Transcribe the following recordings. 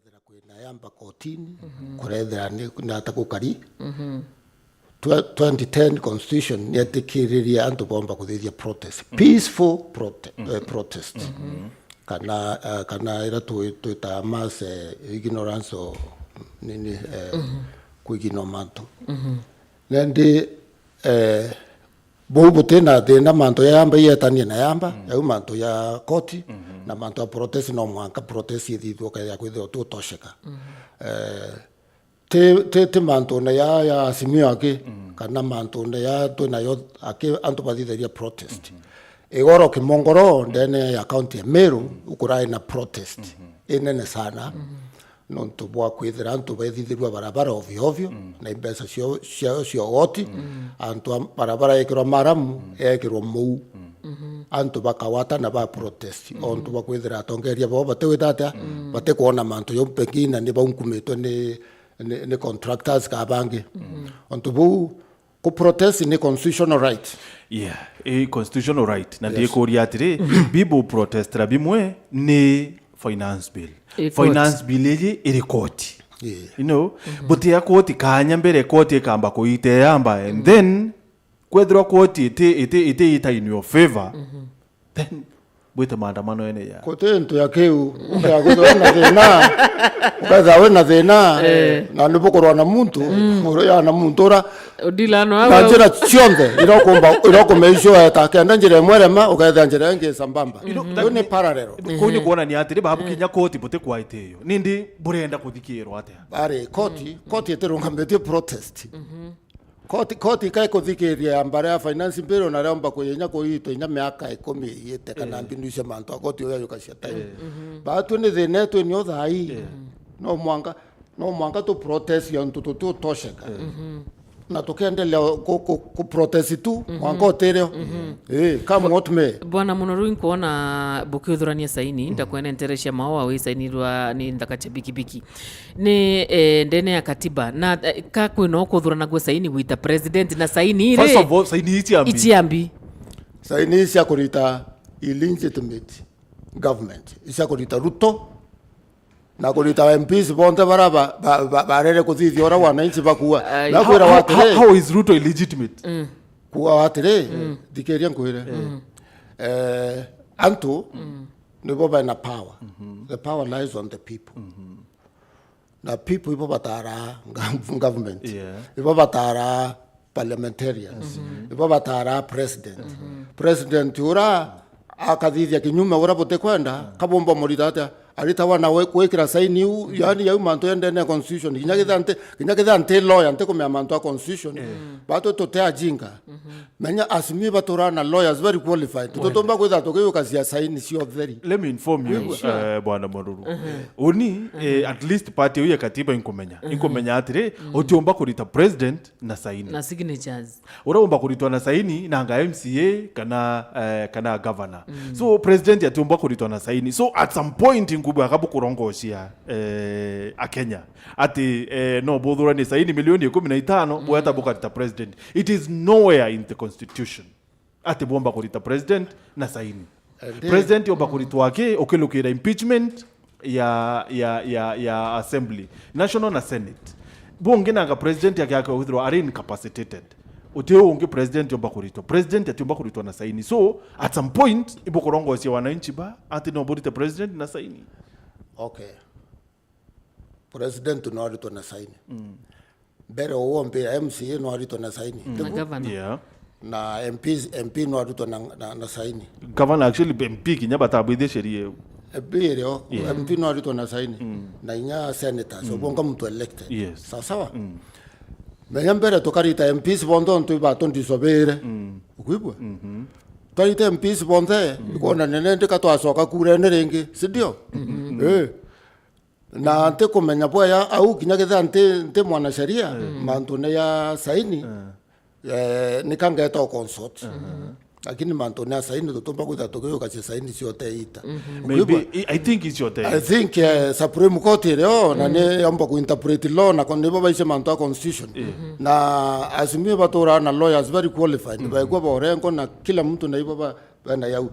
kurethera kwina yamba kotini kurethera ni atakukari 2010 constitution nietikiriria antu bomba kuthithia protest peaceful protest kana ira tuita mass ignorance o nini kuigino manto nendi bobo tena manto ya yamba yetania na yamba au manto ya koti na manto ya protest no mwanka protest yithithwo kaya kwithio tutosheka te manto na ya Azimio ake kana manto na ya twina yo ake antu bathitheria protest igoro kimongoro ndene ya county ya Meru ukurai na protest inene sana no tubwa kwithira antu baithithirwa barabara ovyo na imbesa cio oti antu barabara ekirwa maramu ekirwa muu antu bakawata na ba protest ontu bakwithira atongeria bo batewitata batekuona mantu yo pekina ni baunkumitwe ni contractors ka bangi ontu bu ku protest ni constitutional right constitutional right na ndiye koria atire bibo protestera bimwe ni finance bill finance bill iri koti you know but ya koti kanya mbere koti kamba kuite yamba and then kwethra koti ite in your favor then bwita maandamano ene ya kote ntu ya keu ya kuthona thina ukaza wena thina na ndibukorwa na muntu ya na muntura odilano awa njira cionthe irokumeisho atakenda njira mwerema ukaza njira ngi sambamba ni parallel kuni kuona ni atiri babu kinya koti bote kwaiteyo nindi burenda kuthikirwa ate ari koti eterungamete protest koti kai kuthikiria ambare ya finance bill na ramba kuyenya kuito ina miaka 10 yete kana mbinduisha manto koti oya yukashia time batu ni theneto ni othai no mwanga to protest ya ntutu tosheka na tukiendelea ku protest tu mwanga otereo kama otme bwana Munoru kuona bukiuthurania saini ndakwenda enteresha mawa we sainirwa ni ndakache biki ni ndene ya katiba na ka kwino kuthurana gwe saini wita president na saini ile first of all saini ichiambi saini cia kurita illegitimate government cia kurita Ruto na kurita MPs bonde barere kuthithia ora wananchi bakuwa na kwira watire how is Ruto illegitimate kuwa watire dikeria nkwire antu ni boba na power the power lies on the people na people ipo batara government ipo batara parliamentarians ipo batara president ura akathithia kinyume ura bote kwenda kabomba moritata alita wana wekira saini yani ya manto yendene constitution kinyagithante lawyer ante kumya manto constitution bato totea jinga menya Azimio batorana lawyers very qualified tutomba kwetha tokeyo kazi ya saini sio very let me inform you bwana Munoru oni at least party ya katiba inkomenya atire otiomba kurita president na saini na signatures uraomba kuritwa na saini na nga MCA kana governor so president yatomba kuritwa na saini so at some point ngubwa akabu kurongoshia Kenya ati no bodhura ni saini milioni 15 bwata bukarita president it is nowhere in the constitution ati bomba kurita president na saini president yomba kuritwa wake okilukira impeachment ya assembly national na senate bonge na president yake akawithdraw are incapacitated uteo unge president yomba kuritwa president atomba kuritwa na saini so at some point ibo kurongoshia wananchi ba ati no bodita president na saini okay president no arito na saini bere uombe MCA no arito na saini na governor na MP no arito na saini governor actually MP kinyaba tabwide sheria ebireo MP no arito na saini na inya senators obonga mtu elected sawa menya mbere tokarita MPs bondo ntu batondi sobere ukwibwa twaite MPs bonde ikona nene ndikatwacoka kurene ringi sindio na ante kumenya boya au kinyagitha ante mwana sheria mantu ne ya saini nikangeta consort lakini mantu ne saini tutomba kwitha tokeyo kache saini siote ita maybe I think it's your I think Supreme Court leo na ne amba ku interpret law na konde baba ise mantu constitution na Azimio batora na lawyers very qualified baigwa borengo na kila mtu na baba bana yau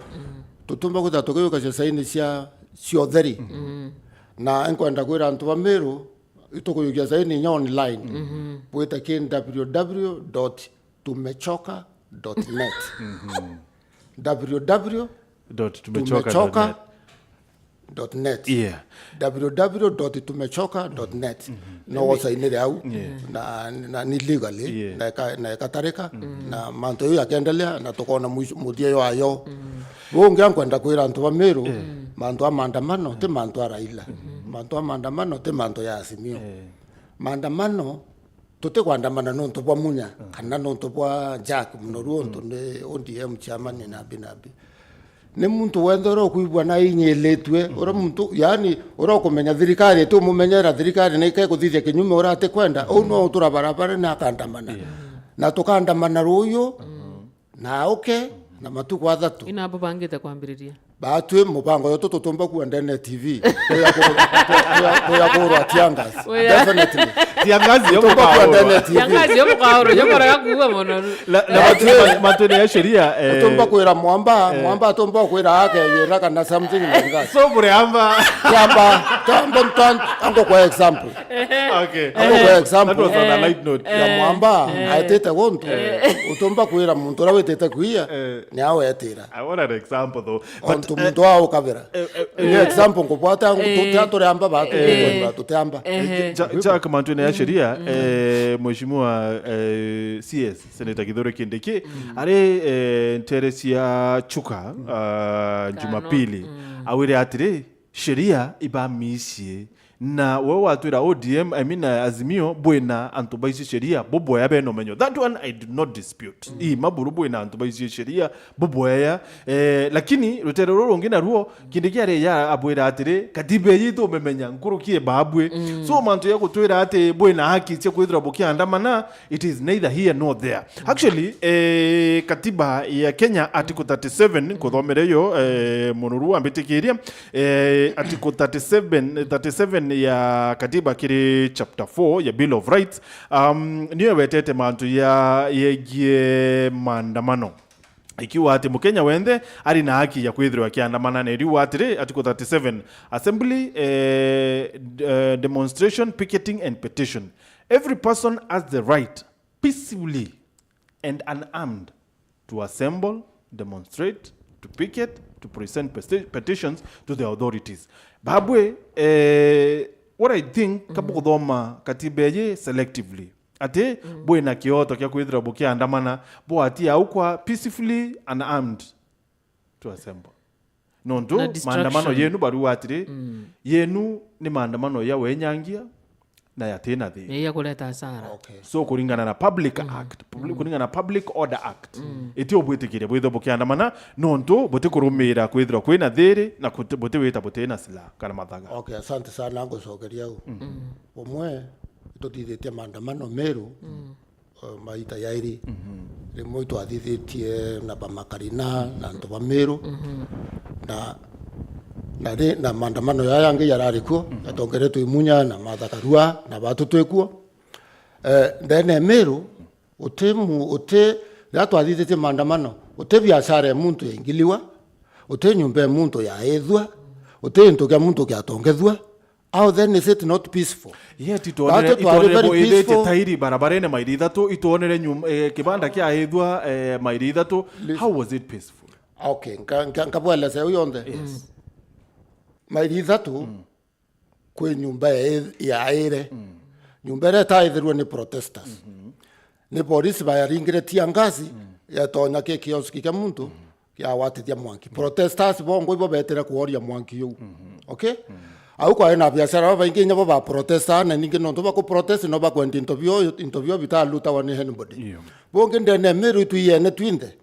tutomba kwitha tokeyo kache saini sia theri na enkwenda kwira antu ba Meru itukuyukia saini nya online bwita kin www.tumechoka.net www.tumechoka.net www.tumechoka.net no saini au na ni legally na katarika na manto yo yakendelea na tukona muthie yo ayo bonge kwenda kwira antu ba Meru manto amandamano te manto araila manto amandamano te manto ya Azimio maandamano tote kwandamana nonto bwa munya kana nonto bwa Jack Munoru onto ne ODM chairman na binabi ne muntu wendoro kuibwa na inyeletwe ora muntu yani ora kumenya thirikari tu mumenyera thirikari na ikae kuthithia kinyume ora ate kwenda no tura barabara na kandamana na tukandamana ruyo na na matuko athatu ina abo bangite kwambiriria batwe mubango yoto tutumba ku ndene TV ya koro tiangas definitely tiangazi yo kwa tiangazi yo kwa yo para kuwa Munoru la matone ya sheria tutumba kuira mwamba tumba kuira yake yera kana something like that so bure amba ango kwa example okay kwa example that was on a light note ya mwamba aitete wonto utumba kuira muntu ra wetete kuia ni awe etira I want an example though but muntu wao kabira ni example ngopata tutatu amba batu tutamba Jack Mantune ya sheria mheshimiwa CS Senator Githure Kindiki are Teresia Chuka Jumapili awire atire sheria ibamisie na wewe watwira ODM Azimio bwena antubaisi sheria bobo ya beno menyo that one I do not dispute maburu bwena antubaisi sheria bobo ya lakini rutero rongina ruo kindiki are ya abwira atire katibe yitu memenya nkurukie babwe so mantu ya kutwira ate bwena haki tse kwithira bokia andamana it is neither here nor there actually katiba ya Kenya article 37 kuthomereyo Munoru ambitikiria article 37 ya katiba kiri chapter 4 ya Bill of Rights niyo wetete mantu ya yegie maandamano ikiwa ati Mkenya wende ari na haki ya kwithirwa kiandamana na iriwa atire article 37 assembly demonstration picketing and petition every person has the right peacefully and unarmed to assemble demonstrate to picket to present petitions to the authorities babwe what I think kabu thoma katibeje selectively ate bwena kioto kya kwithira bukia andamana bo ati aukwa peacefully and armed to assemble nonto maandamano yenu baru atire yenu ni maandamano ya wenyangia na yatena the ya kuleta hasara so kuringana na public act kuringana na public order act eti obwetikire bwitho bukiandamana nonto bote kurumira kwithira kwina there na bote weta bote na sila kana mathaga okay asante sana ngo sogeria omwe tutithite maandamano Meru maita yairi rimwe twathithitie na bamakarina na nto ba Meru na maandamano ya yangi yararikuo atongeretwe imunya na mathakarua na batu twekuo ndene Meru ute twathithitie maandamano ute biashara ya muntu ingiliwa ute nyumba ya muntu ya ethwa ute into kya muntu kya tongethwa how then is it not peaceful yet ituonere tairi barabarene mairi ithatu ituonere kibanda kya ethwa mairi ithatu how was it peaceful okay nkabwela se uyonde yes mairi ithatu kwe nyumba ya ere nyumba ere taithirwe ni protesters ni polisi bayaringire tiangazi ya tonya ke kioski kya muntu kya watithia mwanki protesters bongo ibo betera kuoria mwanki yu okay au kwa ina biashara baingi nyabo ba protesta na ningi no to protest no ba kwenda interview bitaluta wani anybody bonge ndene Meru tuyene twinde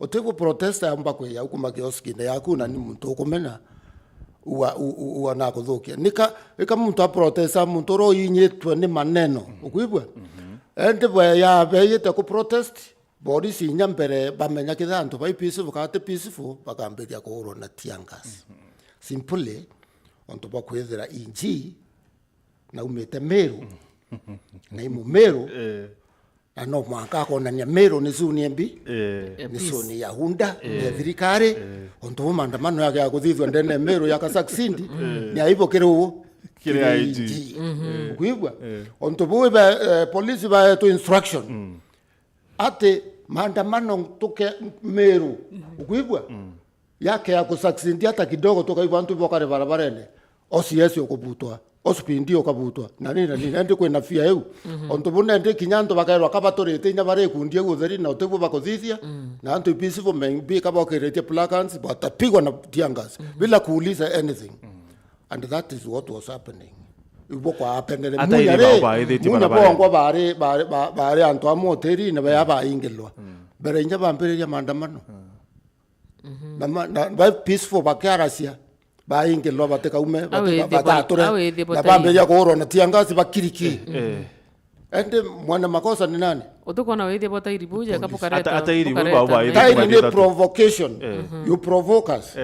otego protesta amba kwe ya ukuma kioski na yakuna ni muntu kumena uwa na kuthukia nika muntu a protesta muntu ro yinyetwe ni maneno ukuibwa ende bwe ya beyete ku protest body sinya mbere bamenya kithantu ba peaceful kate peaceful bakamberia kuhurwo na tiangas simply onto ba kwethera inji na umete Meru na imu Meru na no mwaka konania Meru ni zuni mbi ni zuni ya hunda ya thirikari onto maandamano yake ya kuthithwa ndene Meru ya kasaksindi ni aibo kire IG kuibwa onto buwe polisi ba to instruction ate maandamano tuke Meru kuibwa yake ya kusaksindi hata kidogo toka hivyo antu bokare barabarene OCS okubutwa ospindi okabutwa nani ndi kwena fia eu onto bune ndi kinyanto bakairwa kabatorete nya bare kundie gutheri na otebu bakothithia na antu peaceful membi kabakerete placards batapigwa na tiangas bila kuuliza anything and that is what was happening ibo kwa happenele munya bongo bare antu amoteri na baya ingelwa bare nya bambereria maandamano na peaceful bakarasia bainge lo bateka ume batature na bamberia kuoro na tiangasi bakiriki ende mwana makosa ni nani utukona weithie bota iribuja kapokareta ata iribu baba tairi ni provocation you provoke us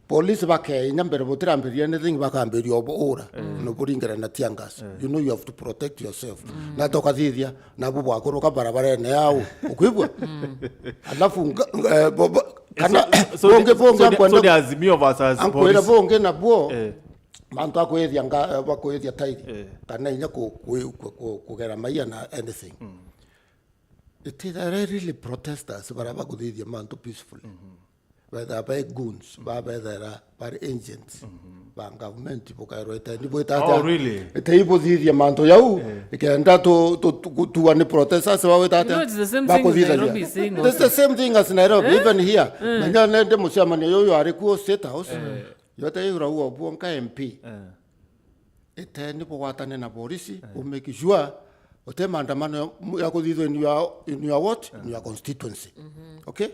police bake nyambere botiramberia anything bakamberia obora no buringera na tiangasi you know you have to protect yourself na tokathithia na bubu akoroka barabara ne yao ukwibwa alafu kana bonge Azimio versus police bonge na buo manto akwethia bakwethia tairi kana inya kugera maia na anything it is really protesters baraba kuthithia manto peacefully whether by goons by agents by government bukairo etani boitata etaibo thithia manto yau ikenda to ani protesters bawetata that's the same thing as Nairobi even here nanya nende muciamani yoyo ari ku state house yote yura huo bonka MP etani bwatane na polisi make sure ote maandamano ya kuthithwa in your what in your constituency okay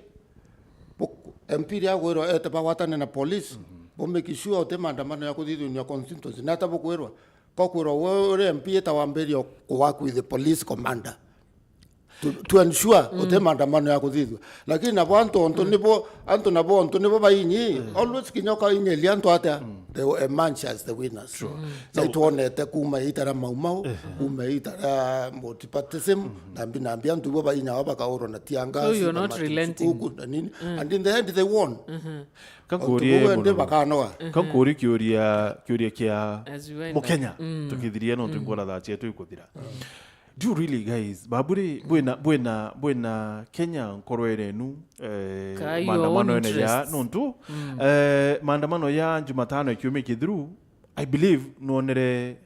MP ya gwero etaba watane na police bombe sure ote maandamano ya kuthithwa in your constituency na tabo gwero kokwero wore MP etawamberio work with the police commander to ensure ote maandamano ya kuthithwa lakini na bantu onto nibo bayinyi always kinyoka inyeli anto ata the manchas the winners zaitone te kuma itara maumau kuma itara multipartyism na ambiantu bo bayinya abakaoro na tianga so you're not relenting and in the end they won kankuri kyuria kia Mukenya tukithiria no tungora thache tuikuthira. Do you really guys baburi buena Kenya nkorwere nu maandamano ene ya nontu maandamano ya Jumatano ikiume kithru I believe nonere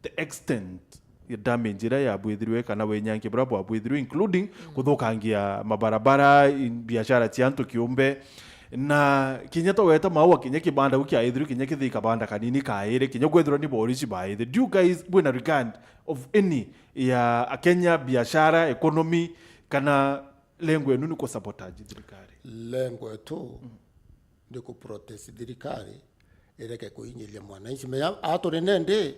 the extent ya damage ira ya bwithirwe kana wenyanke brabo abwithirwe including kuthokangia mabarabara biashara tianto kiumbe na kinya to weta mawa kinya kibanda ukia ithru kinya kithika banda kanini kaire kinya gwethura ni borisi ba the do you guys buena regard of any ya Kenya biashara economy kana lengo yenu ni ku sabotage dirikari lengo tu ni ku protest dirikari ireke kuinyilia mwananchi meya atore nende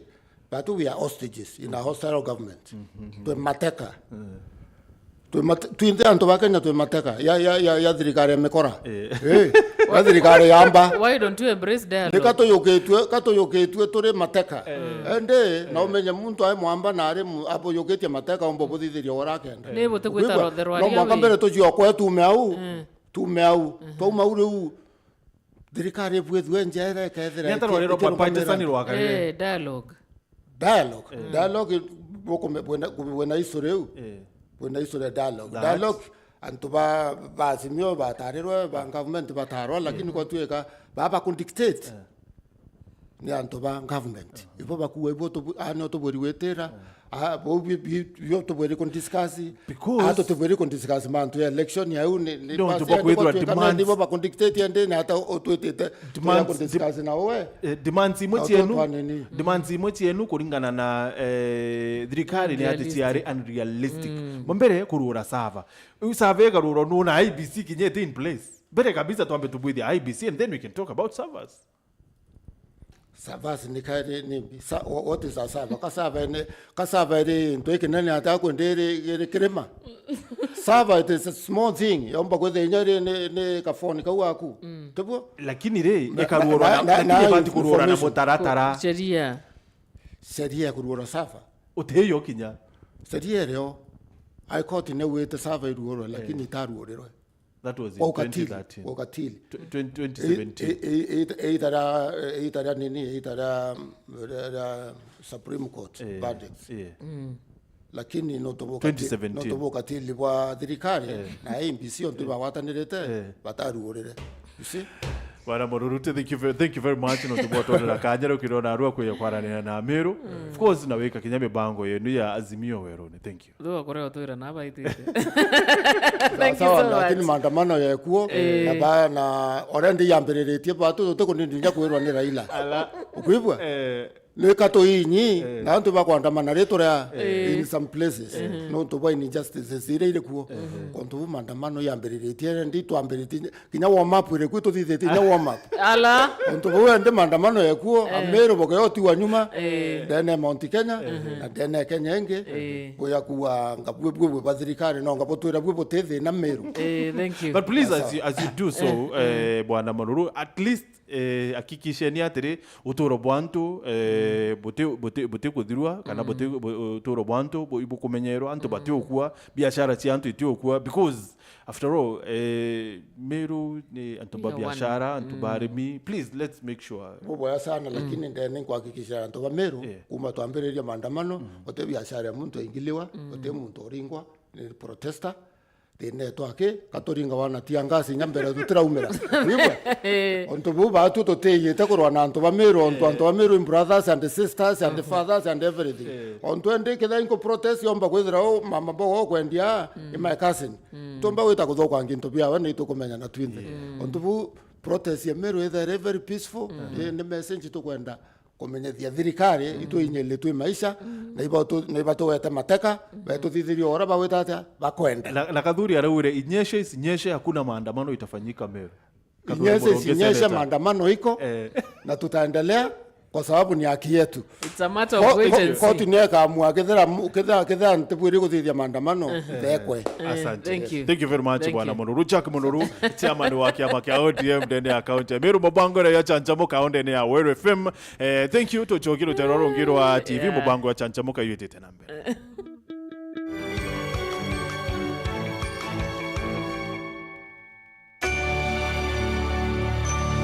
batu we are hostages in a hostile government to mateka tuinde anto bakenya tu mateka ya dirikari mekora wa dirikari yamba why don't you embrace dialogue kato yoketwe tore mateka ende na umenye muntu ai mwamba na ari apo yoketie mateka ombo buthithirio orakenda ne bote kwita rotherwa ria no mwambere to jio kwa tumeau to mauru dirikari bwethwe njere kaethera neta rorero papaitesani rwaka dialogue boko buena isoreu buena isore dialogue antuba Azimio batarirwe ba government batarwa lakini kwa tueka baba kundictate ni antuba government ibo bakuwe boto ano to bori wetera bo yo to bori kondiscuss ato to bori kondiscuss man to election ya ni to bakwetwa demand ni baba kundictate ende na ata otwetete demand kondiscuss na owe demands imoti enu kuringana na dirikari ni ati tiare unrealistic mbere kurura sava usave garuro no na IBC kinyete in place bere kabisa tuambe tubwithia IBC and then we can talk about servers. Savas ni kaire ni what is a server kasava ni ntoike nani atako ndere krema server it is a small thing yomba kwethe nyari ne kafoni kawaku tupo lakini re ekaruora na bantu kuruora na botaratara sheria kuruora server uteyo kinya serie leo I caught in a way to survey ruoro lakini taru rero. That was in 2013. Wakatili. 2017. Either nini Supreme Court verdict. Lakini notoboka 2017 bwa thirikari na MPC onto bawatanirete bataruorere. You see? Bwana Munuru, thank you very much no tubotona kanyero kirona arua kuya kwarana na Meru. Of course na weka kinyame bango yenu ya Azimio werone. Thank you. Ndo akoreo toira na baitite. Thank you so much. Lakini maandamano ya kuo na ba na orendi yambereretie batu tukundinya kwirwa ni Raila. Ukwibwa? Leka to inyi na antu bakwandamana retora in some places no to boy injustices ile kuo kontu maandamano yambereretie ndi twamberetie kinya warm up ile kwitu thithete nya warm up ala kontu bo ndi maandamano ya kuo Meru bogoyoti wa nyuma dene Mount Kenya na dene Kenya enge kuya kuwa ngabwe bazirikari no ngabotwira bwe boteze na Meru. Thank you. But please as you do so Bwana Munuru, at least hakikisheni atiri utoro bwantu bote kudirwa kana bote utoro bwantu ibu kumenyero antu bati okwa biashara ci antu iti okwa because after all Meru ni antu ba biashara antu barimi, please let's make sure boya sana lakini ndene kuhakikisha antu ba Meru kuma tuambereria maandamano ote biashara ya muntu ingiliwa ote muntu oringwa ni protester tene twake katoringa wana tiangasi nyambera tutiraumira wibwa onto buba tu toteye takorwa na anto ba Meru onto ba Meru brothers and sisters and fathers and everything onto ende keda inko protest yomba kwethira o mama bo kwendia my cousin tomba weta kuthokwa nginto bia wana itokomenya na twinde onto bu protest ya Meru is very peaceful ne message to kwenda komenyethia thirikari itu inyele tu maisha na ibato wete mateka betu thithirio ora bawetata bakwenda na kadhuri araure inyeshe hakuna maandamano itafanyika Meru. Inyeshe maandamano iko na tutaendelea kwa sababu ni haki yetu. It's a matter of wait and see. Koti nieka amua kethera ntibwiri kuthithia maandamano thekwe. Asante. Thank you very much Bwana Munuru. Jack Munuru, chairman wa kiama kia ODM ndene ya kaunti ya Meru. Mubango ya chanchamuka ondene ya Weru FM. Thank you to chokiro teroro ngiro wa TV Mubango ya chanchamuka yuetete nambe.